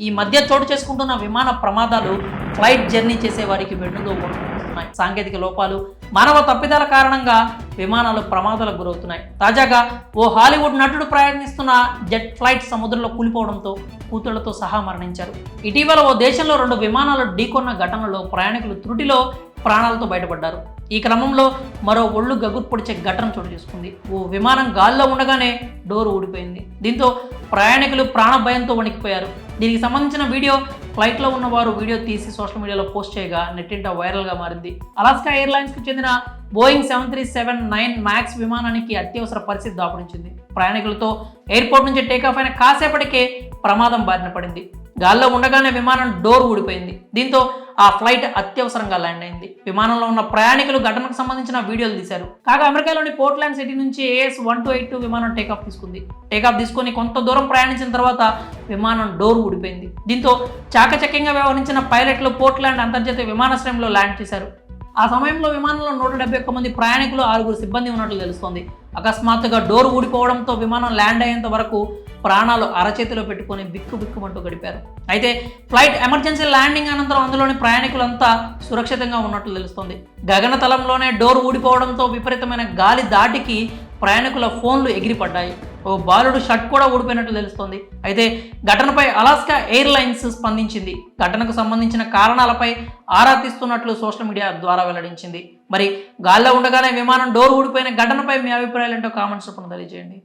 ఈ మధ్య చోటు చేసుకుంటున్న విమాన ప్రమాదాలు ఫ్లైట్ జర్నీ చేసే వారికి వెన్నులో వస్తున్నాయి. సాంకేతిక లోపాలు, మానవ తప్పిదాల కారణంగా విమానాలు ప్రమాదాలకు గురవుతున్నాయి. తాజాగా ఓ హాలీవుడ్ నటుడు ప్రయాణిస్తున్న జెట్ ఫ్లైట్ సముద్రంలో కూలిపోవడంతో కూతుళ్లతో సహా మరణించారు. ఇటీవల ఓ దేశంలో 2 విమానాలు ఢీకొన్న ఘటనలో ప్రయాణికులు త్రుటిలో ప్రాణాలతో బయటపడ్డారు. ఈ క్రమంలో మరో ఒళ్ళు గగురు పొడిచే ఘటన చోటు చేసుకుంది. ఓ విమానం గాల్లో ఉండగానే డోర్ ఊడిపోయింది. దీంతో ప్రయాణికులు ప్రాణ భయంతో వణికిపోయారు. దీనికి సంబంధించిన వీడియో ఫ్లైట్లో ఉన్నవారు వీడియో తీసి సోషల్ మీడియాలో పోస్ట్ చేయగా నెట్టింట వైరల్గా మారింది. అలాస్కా ఎయిర్లైన్స్కి చెందిన బోయింగ్ 737-9 మ్యాక్స్ విమానానికి అత్యవసర పరిస్థితి దాపురించింది. ప్రయాణికులతో ఎయిర్పోర్ట్ నుంచి టేకాఫ్ అయిన కాసేపటికే ప్రమాదం బారిన పడింది. గాల్లో ఉండగానే విమానం డోర్ ఊడిపోయింది. దీంతో ఆ ఫ్లైట్ అత్యవసరంగా ల్యాండ్ అయింది. విమానంలో ఉన్న ప్రయాణికులు ఘటనకు సంబంధించిన వీడియోలు తీశారు. కాగా అమెరికాలోని పోర్ట్లాండ్ సిటీ నుంచి AS-1282 విమానం టేకాఫ్ తీసుకొని కొంత దూరం ప్రయాణించిన తర్వాత విమానం డోర్ ఊడిపోయింది. దీంతో చాకచక్యంగా వ్యవహరించిన పైలట్లు పోర్ట్లాండ్ అంతర్జాతీయ విమానాశ్రయంలో ల్యాండ్ చేశారు. ఆ సమయంలో విమానంలో 171 మంది ప్రయాణికులు, 6 సిబ్బంది ఉన్నట్లు తెలుస్తోంది. అకస్మాత్తుగా డోర్ ఊడిపోవడంతో విమానం ల్యాండ్ అయ్యేంత వరకు ప్రాణాలు అరచేతిలో పెట్టుకొని బిక్కుబిక్కుమంటూ గడిపారు. అయితే ఫ్లైట్ ఎమర్జెన్సీ ల్యాండింగ్ అనంతరం అందులోని ప్రయాణికులంతా సురక్షితంగా ఉన్నట్లు తెలుస్తోంది. గగనతలంలోనే డోర్ ఊడిపోవడంతో విపరీతమైన గాలి దాటికి ప్రయాణికుల ఫోన్లు ఎగిరిపడ్డాయి. ఓ బాలుడు షర్ట్ కూడా ఊడిపోయినట్లు తెలుస్తోంది. అయితే ఘటనపై అలాస్కా ఎయిర్లైన్స్ స్పందించింది. ఘటనకు సంబంధించిన కారణాలపై ఆరా తీస్తున్నట్లు సోషల్ మీడియా ద్వారా వెల్లడించింది. మరి గాల్లో ఉండగానే విమానం డోర్ ఊడిపోయిన ఘటనపై మీ అభిప్రాయాలు ఏంటో కామెంట్స్ రూపంలో తెలియజేయండి.